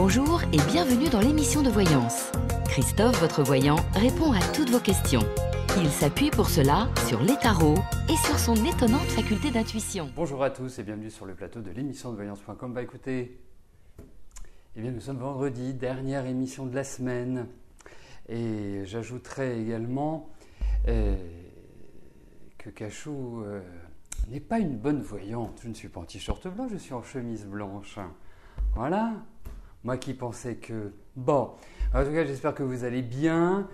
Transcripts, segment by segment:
Bonjour et bienvenue dans l'émission de voyance. Christophe, votre voyant, répond à toutes vos questions. Il s'appuie pour cela sur les tarots et sur son étonnante faculté d'intuition. Bonjour à tous et bienvenue sur le plateau de l'émission de voyance.com. Écoutez, nous sommes vendredi, dernière émission de la semaine. Et j'ajouterai également que Cachou n'est pas une bonne voyante. Je ne suis pas en t-shirt blanc, je suis en chemise blanche. Voilà. Moi qui pensais que... Bon, en tout cas, j'espère que vous allez bien.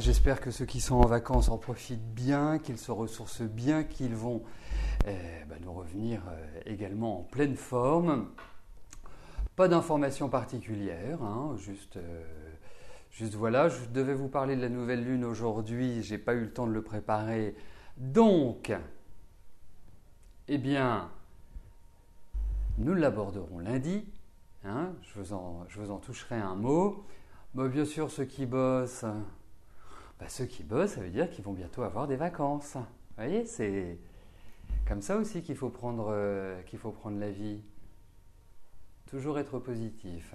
J'espère que ceux qui sont en vacances en profitent bien, qu'ils se ressourcent bien, qu'ils vont nous revenir également en pleine forme. Pas d'informations particulières, juste voilà. Je devais vous parler de la nouvelle lune aujourd'hui, je n'ai pas eu le temps de le préparer. Donc, nous l'aborderons lundi. Je vous en toucherai un mot. Bien sûr, ceux qui bossent, ça veut dire qu'ils vont bientôt avoir des vacances. Vous voyez, c'est comme ça aussi qu'il faut prendre la vie. Toujours être positif.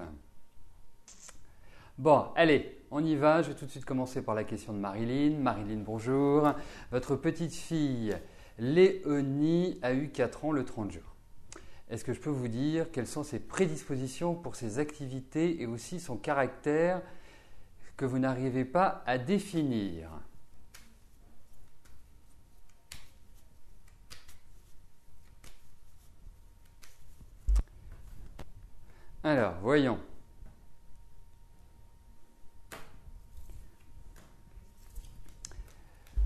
Bon, allez, on y va. Je vais tout de suite commencer par la question de Marilyn. Marilyn, bonjour. Votre petite fille Léonie a eu 4 ans le 30 juin. Est-ce que je peux vous dire quelles sont ses prédispositions pour ses activités et aussi son caractère que vous n'arrivez pas à définir? Alors, voyons.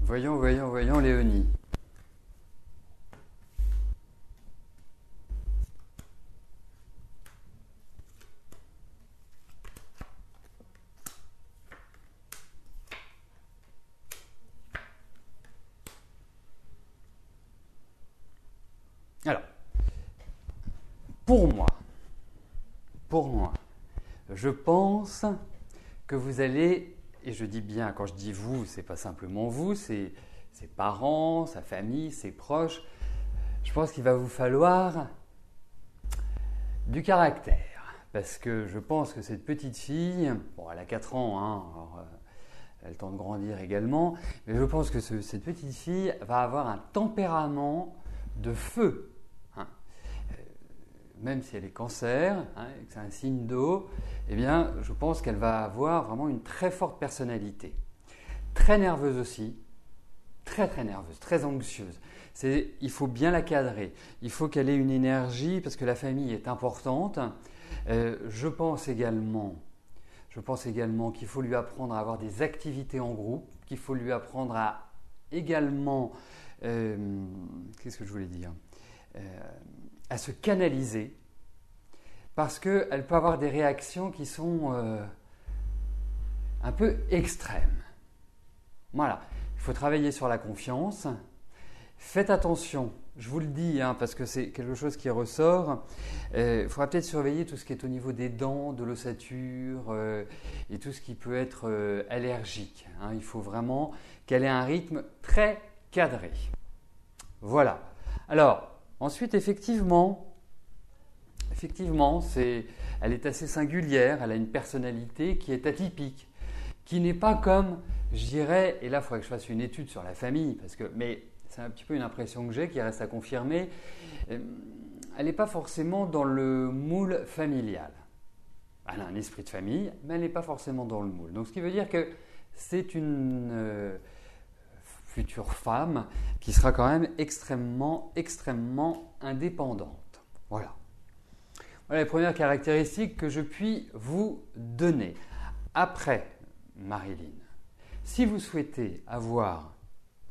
Voyons, Léonie. Alors, pour moi, je pense que vous allez, et je dis bien, quand je dis vous, c'est pas simplement vous, c'est ses parents, sa famille, ses proches. Je pense qu'il va vous falloir du caractère, parce que je pense que cette petite fille, elle a 4 ans, alors, elle a le temps de grandir également, mais je pense que cette petite fille va avoir un tempérament de feu. Même si elle est cancer, et que c'est un signe d'eau, je pense qu'elle va avoir vraiment une très forte personnalité. Très nerveuse aussi, très nerveuse, très anxieuse. Il faut bien la cadrer. Il faut qu'elle ait une énergie parce que la famille est importante. Je pense également qu'il faut lui apprendre à avoir des activités en groupe, qu'il faut lui apprendre à également, qu'est-ce que je voulais dire, à se canaliser, parce qu'elle peut avoir des réactions qui sont un peu extrêmes. Voilà, il faut travailler sur la confiance. Faites attention, je vous le dis, parce que c'est quelque chose qui ressort. Il faudra peut-être surveiller tout ce qui est au niveau des dents, de l'ossature et tout ce qui peut être allergique. Il faut vraiment qu'elle ait un rythme très cadré. Voilà. Alors, ensuite, effectivement, elle est assez singulière, elle a une personnalité qui est atypique, qui n'est pas comme, je dirais, et là il faudrait que je fasse une étude sur la famille, mais c'est un petit peu une impression que j'ai qui reste à confirmer, elle n'est pas forcément dans le moule familial. Elle a un esprit de famille, mais elle n'est pas forcément dans le moule. Donc ce qui veut dire que c'est une future femme qui sera quand même extrêmement indépendante. Voilà les premières caractéristiques que je puis vous donner. Après, Marilyn, si vous souhaitez avoir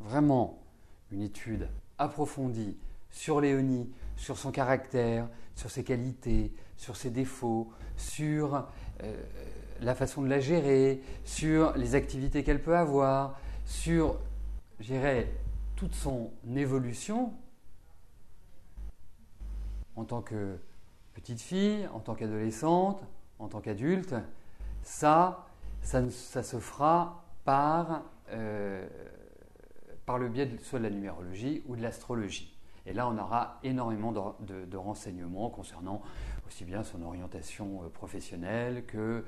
vraiment une étude approfondie sur Léonie, sur son caractère, sur ses qualités, sur ses défauts, sur la façon de la gérer, sur les activités qu'elle peut avoir, sur, je dirais, toute son évolution en tant que petite fille, en tant qu'adolescente, en tant qu'adulte, ça se fera par le biais soit de la numérologie ou de l'astrologie. Et là, on aura énormément de renseignements concernant aussi bien son orientation professionnelle que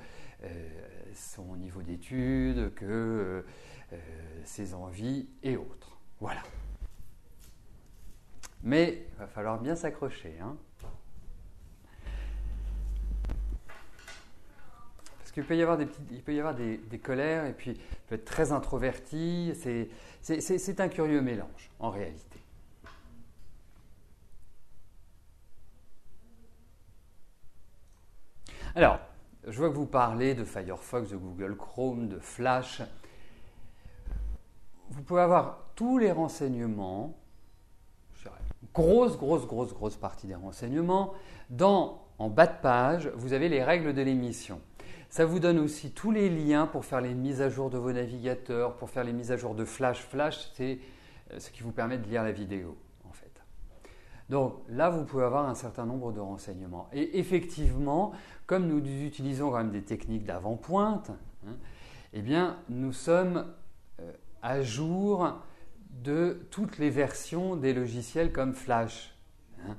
son niveau d'études, que ses envies et autres. Voilà. Mais il va falloir bien s'accrocher, hein. Parce qu'il peut y avoir des colères et puis il peut être très introverti. C'est un curieux mélange en réalité. Alors, je vois que vous parlez de Firefox, de Google Chrome, de Flash. Vous pouvez avoir tous les renseignements, je dirais, grosse partie des renseignements. En bas de page, vous avez les règles de l'émission. Ça vous donne aussi tous les liens pour faire les mises à jour de vos navigateurs, pour faire les mises à jour de Flash. Flash, c'est ce qui vous permet de lire la vidéo, en fait. Donc là, vous pouvez avoir un certain nombre de renseignements. Et effectivement, comme nous utilisons quand même des techniques d'avant-pointe, hein, eh bien, nous sommes à jour de toutes les versions des logiciels comme Flash, hein.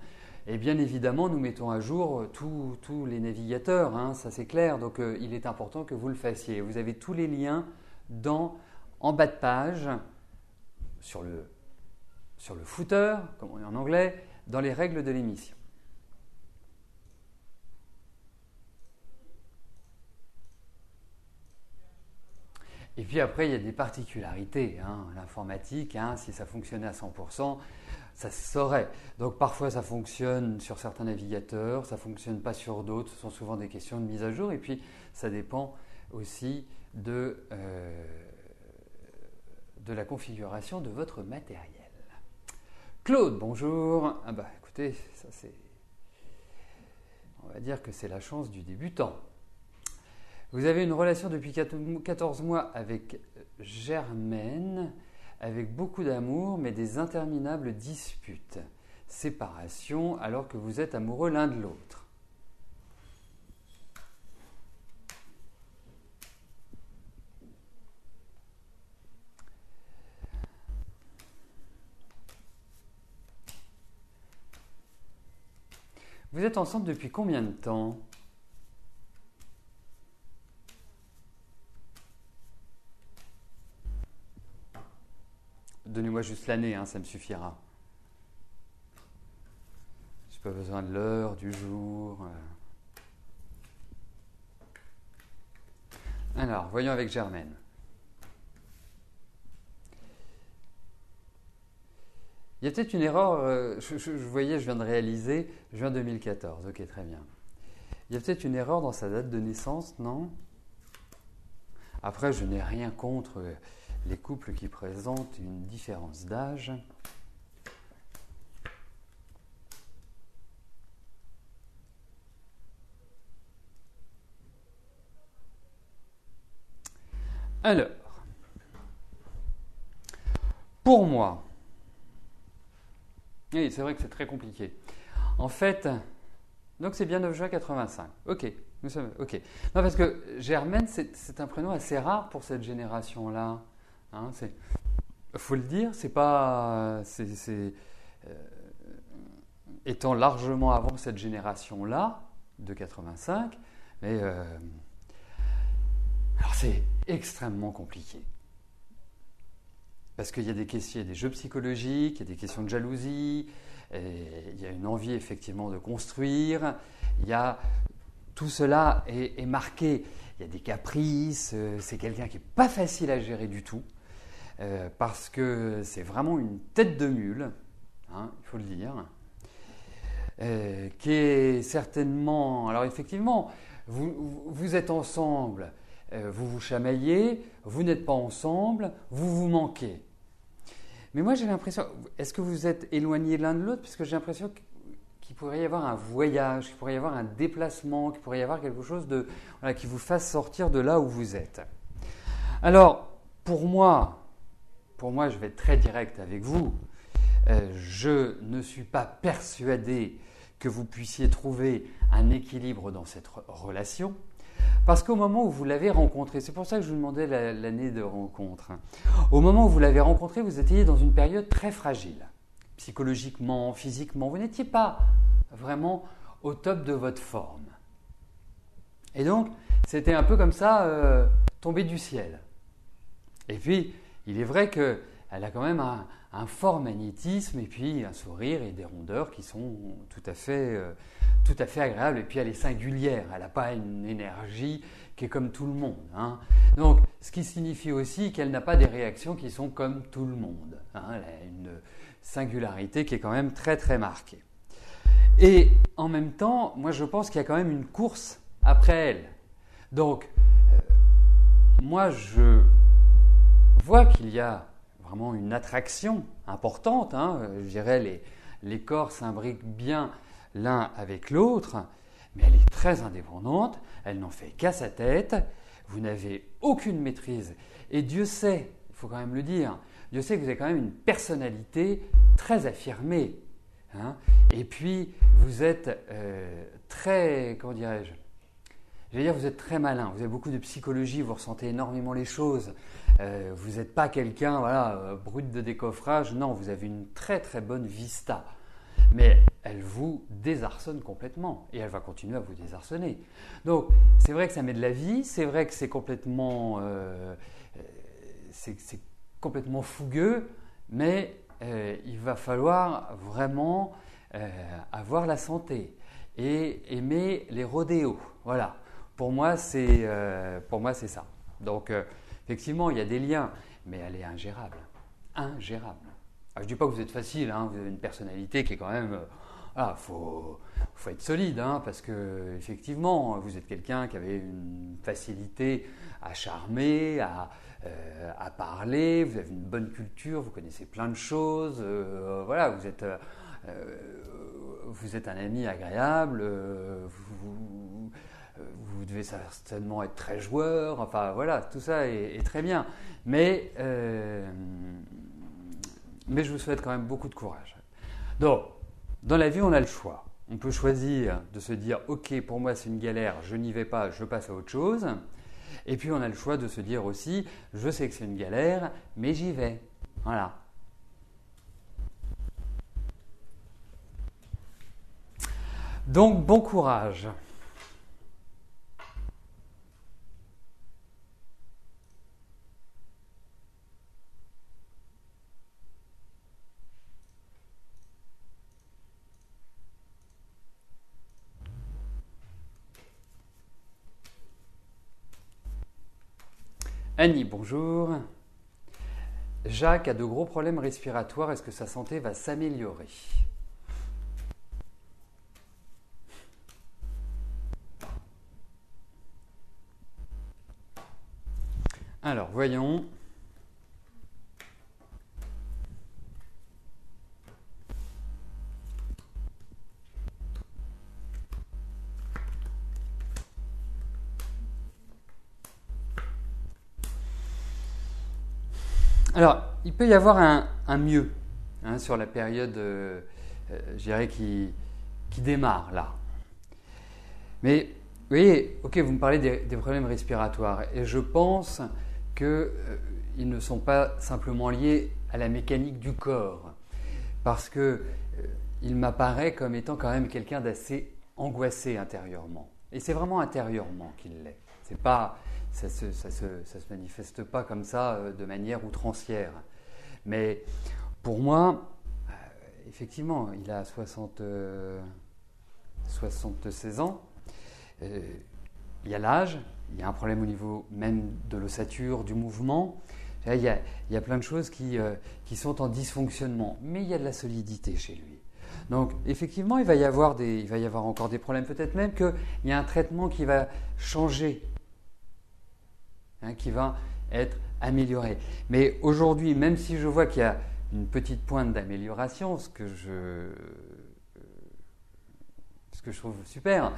Et bien évidemment, nous mettons à jour tous les navigateurs, hein, ça c'est clair. Donc il est important que vous le fassiez. Vous avez tous les liens en bas de page, sur le footer, comme on dit en anglais, dans les règles de l'émission. Et puis après, il y a des particularités. Hein. L'informatique, hein, si ça fonctionnait à 100%, ça se saurait. Donc parfois, ça fonctionne sur certains navigateurs, ça ne fonctionne pas sur d'autres. Ce sont souvent des questions de mise à jour. Et puis, ça dépend aussi de la configuration de votre matériel. Claude, bonjour. Ah bah écoutez, ça c'est... On va dire que c'est la chance du débutant. Vous avez une relation depuis 14 mois avec Germaine, avec beaucoup d'amour, mais des interminables disputes, séparation, alors que vous êtes amoureux l'un de l'autre. Vous êtes ensemble depuis combien de temps ? Donnez-moi juste l'année, hein, ça me suffira. Je n'ai pas besoin de l'heure, du jour. Alors, voyons avec Germaine. Il y a peut-être une erreur, je voyais, je viens de réaliser, juin 2014, ok, très bien. Il y a peut-être une erreur dans sa date de naissance, non ? Après, je n'ai rien contre les couples qui présentent une différence d'âge. Alors, pour moi, oui, c'est vrai que c'est très compliqué. En fait, donc c'est bien 9 juin 85. Ok, nous sommes ok. Non, parce que Germaine, c'est un prénom assez rare pour cette génération-là. Hein, faut le dire, c'est pas, étant largement avant cette génération-là de 85, mais alors c'est extrêmement compliqué. Parce qu'il y a des jeux psychologiques, il y a des questions de jalousie, il y a une envie effectivement de construire, tout cela est marqué. Il y a des caprices, c'est quelqu'un qui n'est pas facile à gérer du tout, parce que c'est vraiment une tête de mule, hein, il faut le dire, qui est certainement... Alors effectivement, vous êtes ensemble, vous vous chamaillez, vous n'êtes pas ensemble, vous vous manquez. Mais moi, j'ai l'impression... Est-ce que vous êtes éloignés l'un de l'autre ? Parce que j'ai l'impression qu'il pourrait y avoir un voyage, qu'il pourrait y avoir un déplacement, qu'il pourrait y avoir quelque chose qui vous fasse sortir de là où vous êtes. Alors, pour moi, je vais être très direct avec vous. Je ne suis pas persuadé que vous puissiez trouver un équilibre dans cette relation. Parce qu'au moment où vous l'avez rencontré, c'est pour ça que je vous demandais l'année de rencontre. Au moment où vous l'avez rencontré, vous étiez dans une période très fragile. Psychologiquement, physiquement, vous n'étiez pas vraiment au top de votre forme. Et donc, c'était un peu comme ça, tombé du ciel. Et puis, il est vrai qu'elle a quand même un fort magnétisme et puis un sourire et des rondeurs qui sont tout à fait agréables. Et puis, elle est singulière, elle n'a pas une énergie qui est comme tout le monde. Hein. Donc, ce qui signifie aussi qu'elle n'a pas des réactions qui sont comme tout le monde. Hein. Elle a une singularité qui est quand même très très marquée. Et en même temps, moi je pense qu'il y a quand même une course après elle. Donc, moi je vois qu'il y a vraiment une attraction importante. Hein. Je dirais les corps s'imbriquent bien l'un avec l'autre, mais elle est très indépendante, elle n'en fait qu'à sa tête, vous n'avez aucune maîtrise. Et Dieu sait, il faut quand même le dire, Dieu sait que vous avez quand même une personnalité très affirmée. Hein. Et puis, vous êtes très, comment dirais-je, je vais dire, vous êtes très malin, vous avez beaucoup de psychologie, vous ressentez énormément les choses. Vous n'êtes pas quelqu'un brut de décoffrage, non, vous avez une très très bonne vista. Mais elle vous désarçonne complètement et elle va continuer à vous désarçonner. Donc, c'est vrai que ça met de la vie, c'est vrai que c'est complètement fougueux, mais il va falloir vraiment avoir la santé et aimer les rodéos. Voilà. Pour moi, c'est ça. Donc, effectivement, il y a des liens, mais elle est ingérable. Ingérable. Alors, je ne dis pas que vous êtes facile, hein, vous avez une personnalité qui est quand même... faut être solide, hein, parce que effectivement, vous êtes quelqu'un qui avait une facilité à charmer, à parler, vous avez une bonne culture, vous connaissez plein de choses, voilà, vous êtes un ami agréable, vous devez certainement être très joueur, enfin voilà, tout ça est très bien. Mais je vous souhaite quand même beaucoup de courage. Donc, dans la vie, on a le choix. On peut choisir de se dire « Ok, pour moi c'est une galère, je n'y vais pas, je passe à autre chose ». Et puis on a le choix de se dire aussi « Je sais que c'est une galère, mais j'y vais ». Voilà. Donc, bon courage. Annie, bonjour. Jacques a de gros problèmes respiratoires. Est-ce que sa santé va s'améliorer? Alors, voyons. Alors, il peut y avoir un mieux sur la période, je dirais, qui démarre là. Mais, vous voyez, ok, vous me parlez des problèmes respiratoires et je pense qu'ils ne sont pas simplement liés à la mécanique du corps parce qu'il m'apparaît comme étant quand même quelqu'un d'assez angoissé intérieurement. Et c'est vraiment intérieurement qu'il l'est. C'est pas... Ça se manifeste pas comme ça de manière outrancière. Mais pour moi, effectivement, il a 76 ans. Il y a l'âge, il y a un problème au niveau même de l'ossature, du mouvement. Il y a plein de choses qui sont en dysfonctionnement. Mais il y a de la solidité chez lui. Donc effectivement, il va y avoir encore des problèmes. Peut-être même qu'il y a un traitement qui va changer. Qui va être amélioré. Mais aujourd'hui, même si je vois qu'il y a une petite pointe d'amélioration, ce que je trouve super,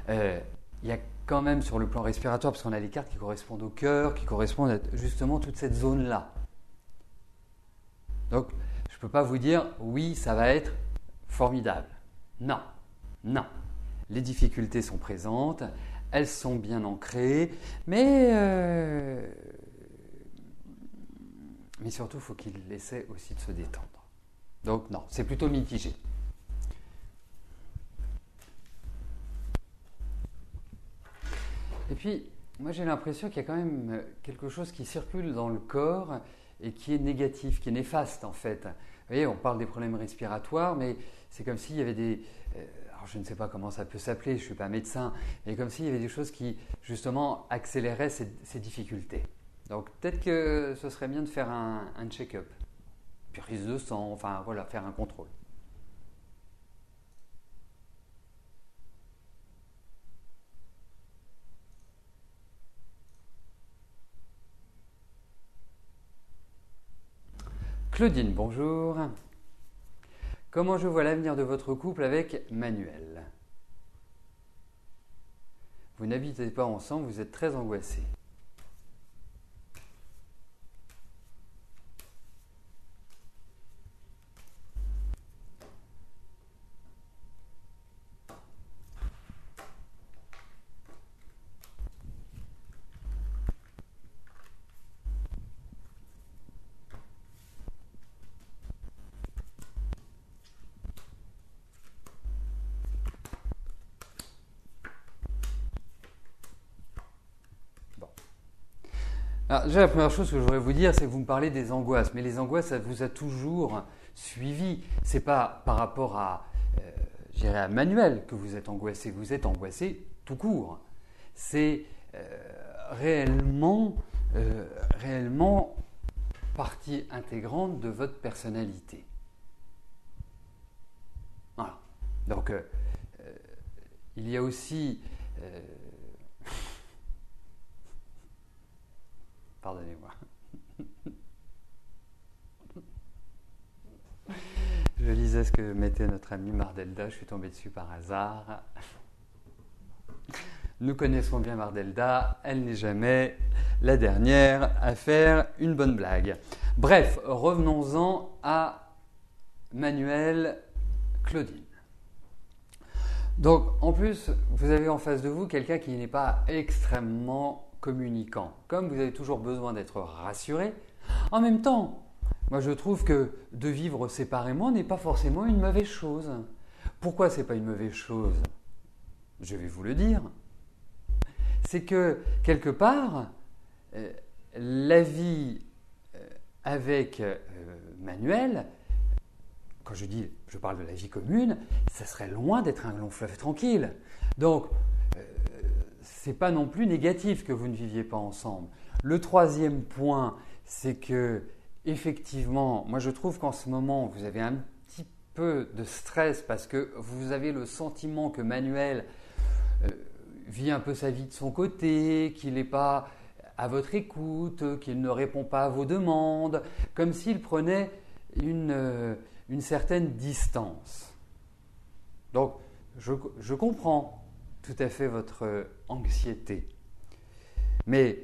il y a quand même sur le plan respiratoire, parce qu'on a des cartes qui correspondent au cœur, qui correspondent à justement toute cette zone-là. Donc, je ne peux pas vous dire, oui, ça va être formidable. Non, non. Les difficultés sont présentes. Elles sont bien ancrées, mais surtout, il faut qu'il essaie aussi de se détendre. Donc non, c'est plutôt mitigé. Et puis, moi j'ai l'impression qu'il y a quand même quelque chose qui circule dans le corps et qui est négatif, qui est néfaste en fait. Vous voyez, on parle des problèmes respiratoires, mais c'est comme s'il y avait des... alors je ne sais pas comment ça peut s'appeler, je ne suis pas médecin, mais comme s'il y avait des choses qui justement accéléraient ces difficultés. Donc peut-être que ce serait bien de faire un check-up, prise de sang, enfin voilà, faire un contrôle. Claudine, bonjour. Comment je vois l'avenir de votre couple avec Manuel? Vous n'habitez pas ensemble, vous êtes très angoissé. Alors, déjà, la première chose que je voudrais vous dire, c'est que vous me parlez des angoisses. Mais les angoisses, ça vous a toujours suivi. Ce n'est pas par rapport je dirais à Manuel que vous êtes angoissé tout court. C'est réellement partie intégrante de votre personnalité. Voilà. Donc, il y a aussi... Pardonnez-moi. Je lisais ce que mettait notre amie Mardelda, je suis tombé dessus par hasard. Nous connaissons bien Mardelda, elle n'est jamais la dernière à faire une bonne blague. Bref, revenons-en à Manuel, Claudine. Donc, en plus, vous avez en face de vous quelqu'un qui n'est pas extrêmement communicant. Comme vous avez toujours besoin d'être rassuré, en même temps, moi je trouve que de vivre séparément n'est pas forcément une mauvaise chose. Pourquoi c'est pas une mauvaise chose? Je vais vous le dire. C'est que quelque part, la vie avec Manuel, quand je parle de la vie commune, ça serait loin d'être un long fleuve tranquille. Donc, c'est pas non plus négatif que vous ne viviez pas ensemble. Le troisième point, c'est que effectivement, moi je trouve qu'en ce moment, vous avez un petit peu de stress parce que vous avez le sentiment que Manuel vit un peu sa vie de son côté, qu'il n'est pas à votre écoute, qu'il ne répond pas à vos demandes, comme s'il prenait une certaine distance. Donc, je comprends tout à fait votre anxiété. Mais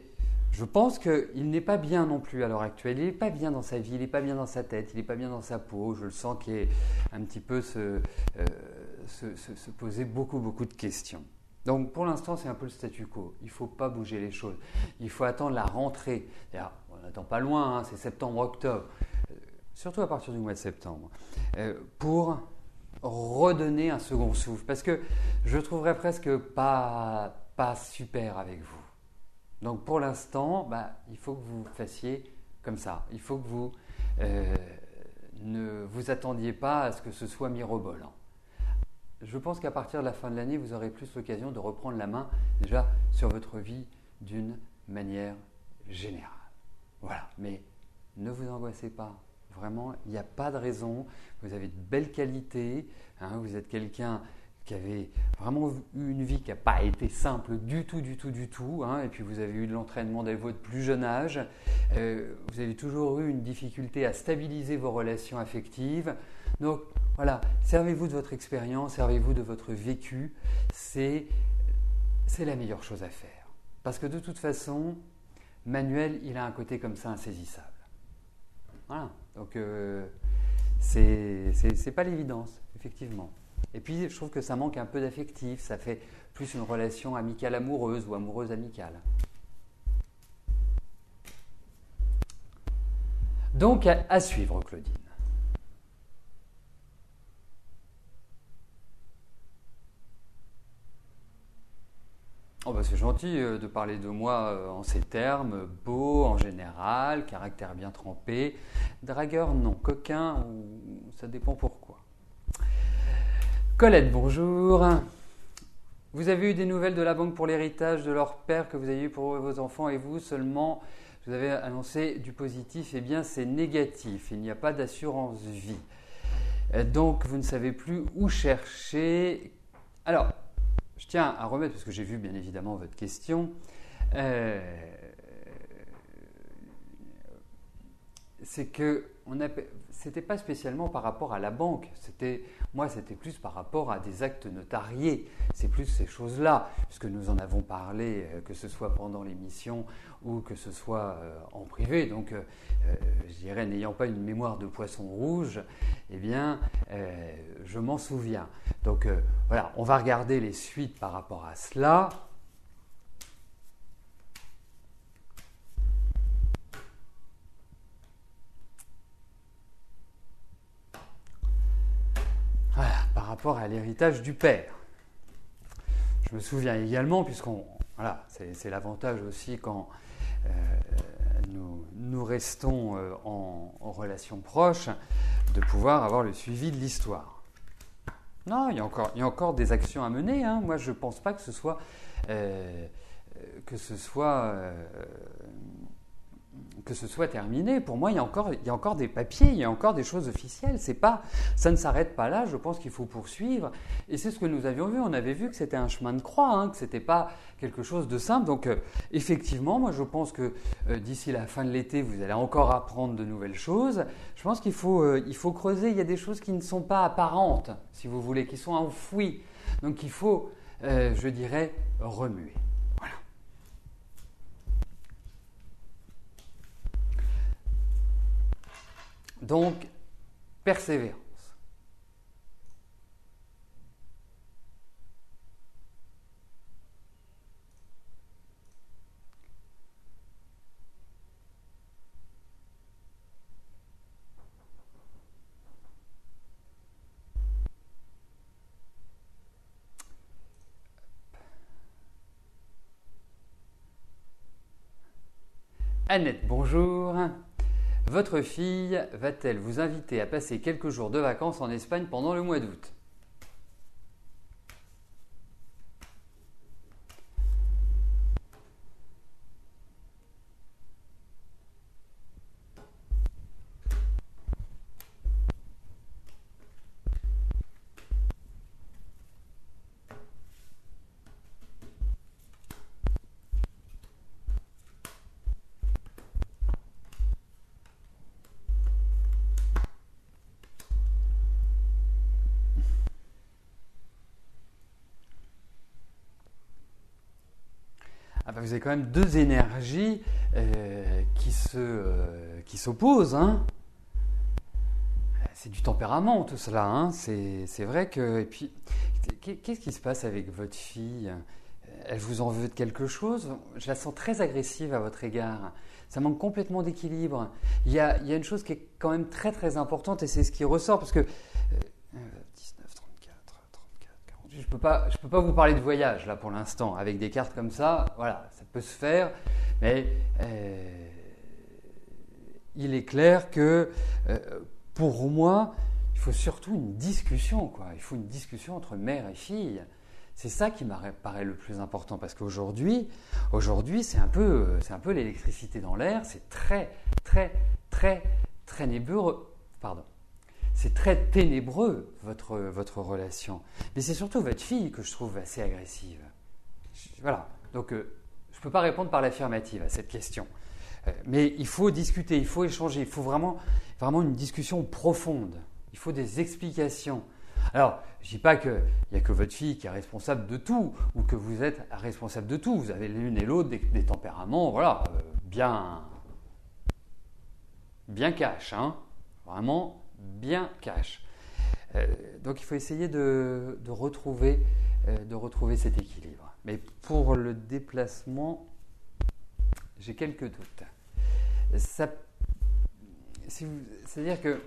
je pense qu'il n'est pas bien non plus à l'heure actuelle. Il n'est pas bien dans sa vie, il n'est pas bien dans sa tête, il n'est pas bien dans sa peau. Je le sens qu'il est un petit peu se poser beaucoup de questions. Donc pour l'instant, c'est un peu le statu quo. Il ne faut pas bouger les choses. Il faut attendre la rentrée. D'ailleurs, on n'attend pas loin, hein, c'est septembre-octobre. Surtout à partir du mois de septembre. Pour redonner un second souffle. Parce que je trouverais presque pas super avec vous. Donc pour l'instant, il faut que vous fassiez comme ça. Il faut que vous ne vous attendiez pas à ce que ce soit mirobolant. Je pense qu'à partir de la fin de l'année, vous aurez plus l'occasion de reprendre la main déjà sur votre vie d'une manière générale. Voilà, mais ne vous angoissez pas. Vraiment, il n'y a pas de raison. Vous avez de belles qualités. Hein, vous êtes quelqu'un qui avait vraiment eu une vie qui n'a pas été simple du tout. Hein, et puis vous avez eu de l'entraînement dès votre plus jeune âge. Vous avez toujours eu une difficulté à stabiliser vos relations affectives. Donc voilà, servez-vous de votre expérience, servez-vous de votre vécu. C'est la meilleure chose à faire. Parce que de toute façon, Manuel, il a un côté comme ça insaisissable. Voilà, donc c'est pas l'évidence, effectivement. Et puis, je trouve que ça manque un peu d'affectif, ça fait plus une relation amicale-amoureuse ou amoureuse-amicale. Donc, à suivre, Claudine. Oh bah c'est gentil de parler de moi en ces termes, beau en général, caractère bien trempé, dragueur non, coquin, ou ça dépend pourquoi. Colette, bonjour. Vous avez eu des nouvelles de la banque pour l'héritage de leur père que vous avez eu pour vos enfants et vous seulement, vous avez annoncé du positif, eh bien c'est négatif, il n'y a pas d'assurance vie. Donc vous ne savez plus où chercher. Alors, je tiens à remettre, parce que j'ai vu bien évidemment votre question, c'est que c'était pas spécialement par rapport à la banque, c'était plus par rapport à des actes notariés, c'est plus ces choses-là, puisque nous en avons parlé, que ce soit pendant l'émission ou que ce soit en privé. Donc, je dirais, n'ayant pas une mémoire de poisson rouge, eh bien, je m'en souviens. Donc, voilà, on va regarder les suites par rapport à cela. Voilà, par rapport à l'héritage du père. Je me souviens également, voilà, c'est l'avantage aussi quand nous restons en relation proche, de pouvoir avoir le suivi de l'histoire. Non, il y a encore des actions à mener. Hein. Moi, je ne pense pas que ce soit terminé. Pour moi, il y a encore des papiers, il y a encore des choses officielles. Ça ne s'arrête pas là. Je pense qu'il faut poursuivre. Et c'est ce que nous avions vu. On avait vu que c'était un chemin de croix, hein, que ce n'était pas quelque chose de simple. Donc, effectivement, moi, je pense que d'ici la fin de l'été, vous allez encore apprendre de nouvelles choses. Je pense qu'il faut creuser. Il y a des choses qui ne sont pas apparentes, si vous voulez, qui sont enfouies. Donc, il faut, je dirais, remuer. Donc, persévérance. Annette, bonjour. Votre fille va-t-elle vous inviter à passer quelques jours de vacances en Espagne pendant le mois d'août ? Ah ben vous avez quand même deux énergies qui s'opposent. Hein. C'est du tempérament tout cela. Hein. C'est vrai que… Et puis, qu'est-ce qui se passe avec votre fille ? Elle vous en veut de quelque chose ? Je la sens très agressive à votre égard. Ça manque complètement d'équilibre. Il y a une chose qui est quand même très très importante et c'est ce qui ressort parce que… 19, 34, 48, je peux pas vous parler de voyage là pour l'instant avec des cartes comme ça. Voilà, ça peut se faire, mais il est clair que pour moi, il faut surtout une discussion, quoi. Il faut une discussion entre mère et fille. C'est ça qui me paraît le plus important parce qu'aujourd'hui, c'est un peu l'électricité dans l'air. C'est très, très, très, très nébulleux. Pardon. C'est très ténébreux, votre relation. Mais c'est surtout votre fille que je trouve assez agressive. Voilà. Donc, je ne peux pas répondre par l'affirmative à cette question. Mais il faut discuter, il faut échanger, il faut vraiment une discussion profonde. Il faut des explications. Alors, je ne dis pas qu'il n'y a que votre fille qui est responsable de tout ou que vous êtes responsable de tout. Vous avez l'une et l'autre des tempéraments, voilà, bien cash, hein, vraiment bien cash. Donc, il faut essayer de retrouver cet équilibre. Mais pour le déplacement, j'ai quelques doutes. C'est-à-dire que, vous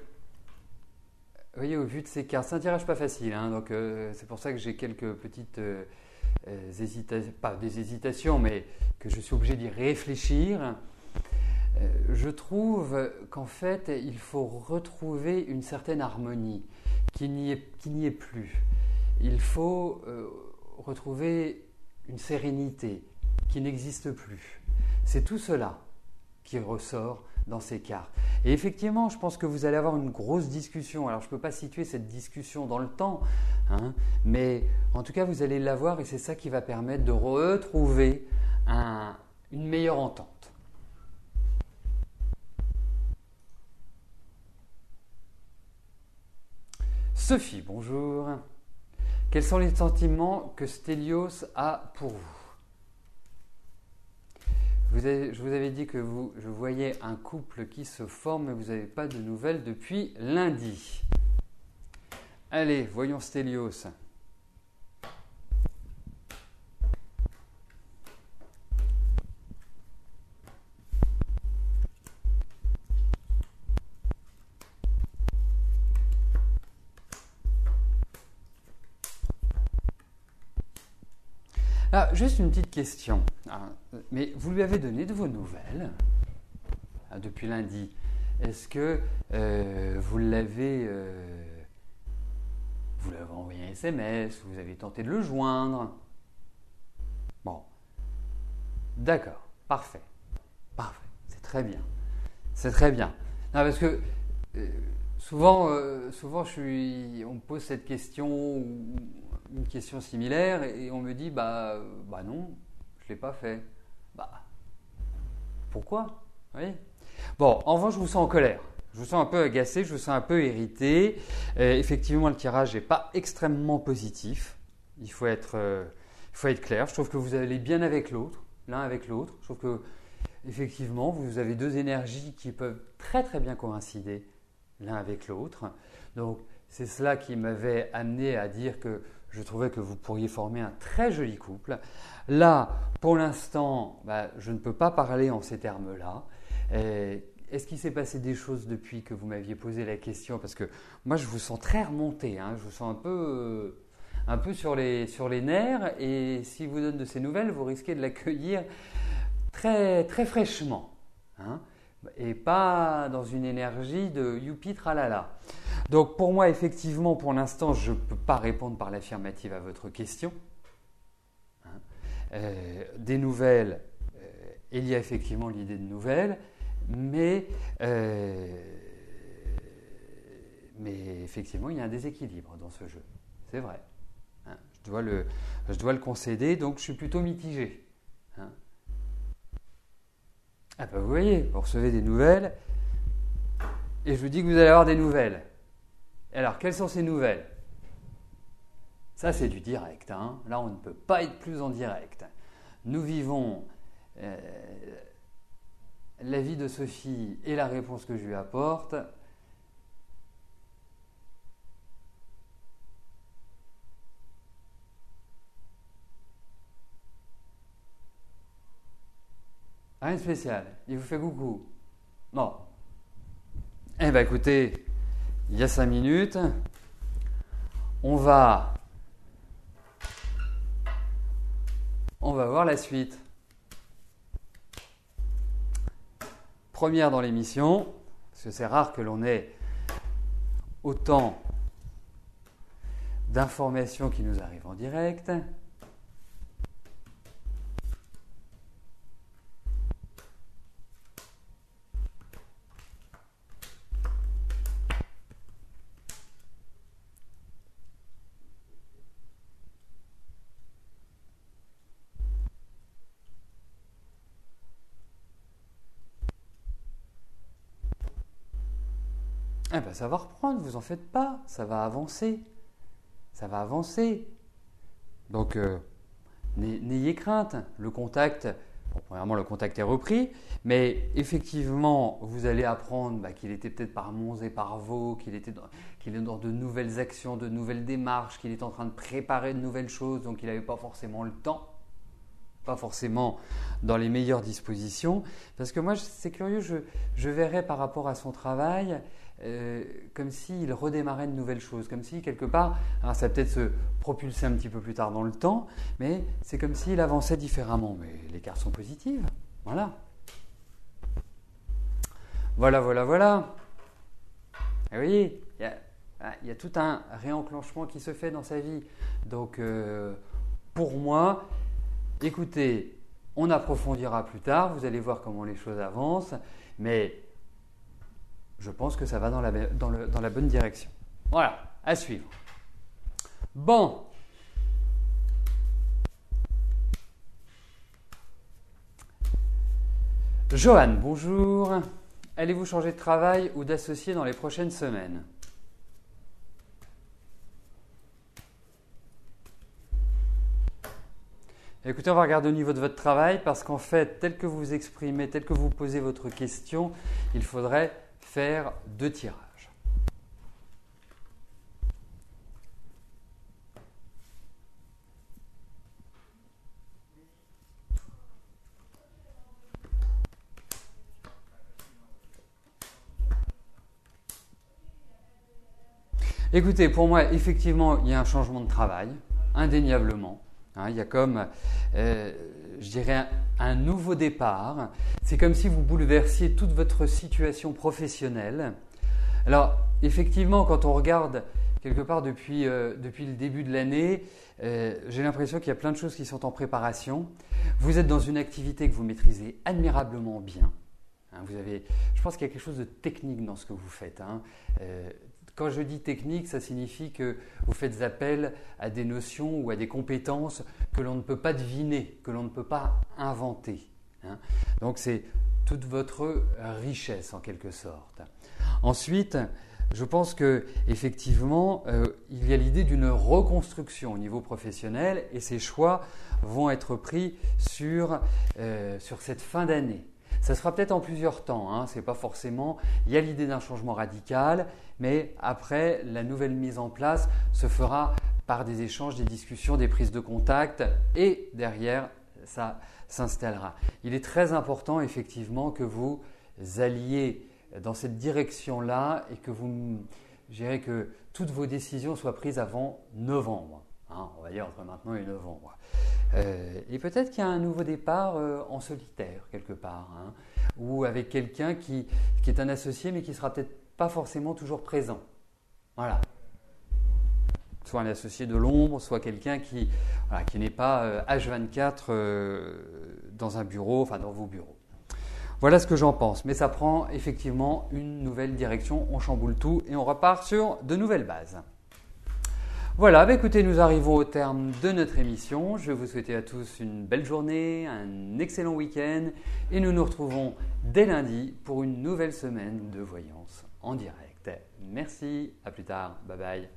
voyez, au vu de ces cartes, c'est un tirage pas facile, hein, donc c'est pour ça que j'ai quelques petites pas des hésitations, mais que je suis obligé d'y réfléchir, je trouve qu'en fait, il faut retrouver une certaine harmonie qui n'y est plus. Il faut retrouver une sérénité qui n'existe plus. C'est tout cela qui ressort dans ces cartes. Et effectivement, je pense que vous allez avoir une grosse discussion. Alors, je ne peux pas situer cette discussion dans le temps, hein, mais en tout cas, vous allez l'avoir et c'est ça qui va permettre de retrouver une meilleure entente. Sophie, bonjour. Quels sont les sentiments que Stelios a pour vous? Je vous avais dit que je voyais un couple qui se forme, mais vous n'avez pas de nouvelles depuis lundi. Allez, voyons Stelios. Ah, juste une petite question. Mais vous lui avez donné de vos nouvelles depuis lundi. Est-ce que vous l'avez envoyé un SMS, vous avez tenté de le joindre? Bon, d'accord, parfait, c'est très bien, c'est très bien. Non, parce que souvent on me pose cette question ou une question similaire et on me dit bah non, je l'ai pas fait. Bah pourquoi? Oui. Bon, en revanche, je vous sens en colère. Je vous sens un peu agacé, je vous sens un peu irrité. Effectivement, le tirage n'est pas extrêmement positif. Il faut être clair. Je trouve que vous allez bien avec l'autre, l'un avec l'autre. Je trouve que effectivement, vous avez deux énergies qui peuvent très très bien coïncider l'un avec l'autre. Donc, c'est cela qui m'avait amené à dire que je trouvais que vous pourriez former un très joli couple. Là, pour l'instant, je ne peux pas parler en ces termes-là. Est-ce qu'il s'est passé des choses depuis que vous m'aviez posé la question? Parce que moi, je vous sens très remonté. Je vous sens un peu sur les nerfs. Et s'il vous donne de ces nouvelles, vous risquez de l'accueillir très, très fraîchement. Et pas dans une énergie de youpi tralala. Donc pour moi, effectivement, pour l'instant, je ne peux pas répondre par l'affirmative à votre question. Des nouvelles, il y a effectivement l'idée de nouvelles, mais effectivement, il y a un déséquilibre dans ce jeu. C'est vrai. Je dois le concéder, donc je suis plutôt mitigé. Vous voyez, vous recevez des nouvelles et je vous dis que vous allez avoir des nouvelles. Alors, quelles sont ces nouvelles? Ça, c'est du direct. Là, on ne peut pas être plus en direct. Nous vivons la vie de Sophie et la réponse que je lui apporte. Rien de spécial. Il vous fait coucou. Bon. Écoutez, il y a 5 minutes. On va voir la suite. Première dans l'émission, parce que c'est rare que l'on ait autant d'informations qui nous arrivent en direct. Ça va reprendre, vous en faites pas, ça va avancer. Donc, n'ayez crainte. Le contact, premièrement, le contact est repris, mais effectivement, vous allez apprendre qu'il était peut-être par Mons et par Vaux, qu'il est dans de nouvelles actions, de nouvelles démarches, qu'il est en train de préparer de nouvelles choses, donc il n'avait pas forcément le temps. pas forcément dans les meilleures dispositions. Parce que moi, c'est curieux, je verrais par rapport à son travail comme s'il redémarrait de nouvelles choses, comme si quelque part, alors ça va peut-être se propulser un petit peu plus tard dans le temps, mais c'est comme s'il avançait différemment. Mais les cartes sont positives, voilà. Voilà. Et vous voyez, il y a tout un réenclenchement qui se fait dans sa vie. Donc, pour moi, écoutez, on approfondira plus tard, vous allez voir comment les choses avancent, mais je pense que ça va dans la bonne direction. Voilà, à suivre. Bon. Johan, bonjour. Allez-vous changer de travail ou d'associé dans les prochaines semaines ? Écoutez, on va regarder au niveau de votre travail parce qu'en fait, tel que vous vous exprimez, tel que vous posez votre question, il faudrait faire 2 tirages. Écoutez, pour moi, effectivement, il y a un changement de travail, indéniablement. Il y a comme, je dirais, un nouveau départ. C'est comme si vous bouleversiez toute votre situation professionnelle. Alors, effectivement, quand on regarde quelque part depuis le début de l'année, j'ai l'impression qu'il y a plein de choses qui sont en préparation. Vous êtes dans une activité que vous maîtrisez admirablement bien. Je pense qu'il y a quelque chose de technique dans ce que vous faites. Quand je dis technique, ça signifie que vous faites appel à des notions ou à des compétences que l'on ne peut pas deviner, que l'on ne peut pas inventer. Donc c'est toute votre richesse en quelque sorte. Ensuite, je pense qu'effectivement, il y a l'idée d'une reconstruction au niveau professionnel et ces choix vont être pris sur cette fin d'année. Ça sera peut-être en plusieurs temps, c'est pas forcément. Il y a l'idée d'un changement radical, mais après, la nouvelle mise en place se fera par des échanges, des discussions, des prises de contact et derrière, ça s'installera. Il est très important effectivement que vous alliez dans cette direction-là et que je dirais que toutes vos décisions soient prises avant novembre. On va dire entre maintenant et novembre. Et peut-être qu'il y a un nouveau départ en solitaire quelque part, ou avec quelqu'un qui est un associé mais qui ne sera peut-être pas forcément toujours présent. Voilà. Soit un associé de l'ombre, soit quelqu'un qui n'est pas H24 dans un bureau, enfin dans vos bureaux. Voilà ce que j'en pense, mais ça prend effectivement une nouvelle direction, on chamboule tout et on repart sur de nouvelles bases. Voilà, écoutez, nous arrivons au terme de notre émission. Je vais vous souhaiter à tous une belle journée, un excellent week-end et nous nous retrouvons dès lundi pour une nouvelle semaine de voyance en direct. Merci, à plus tard, bye bye.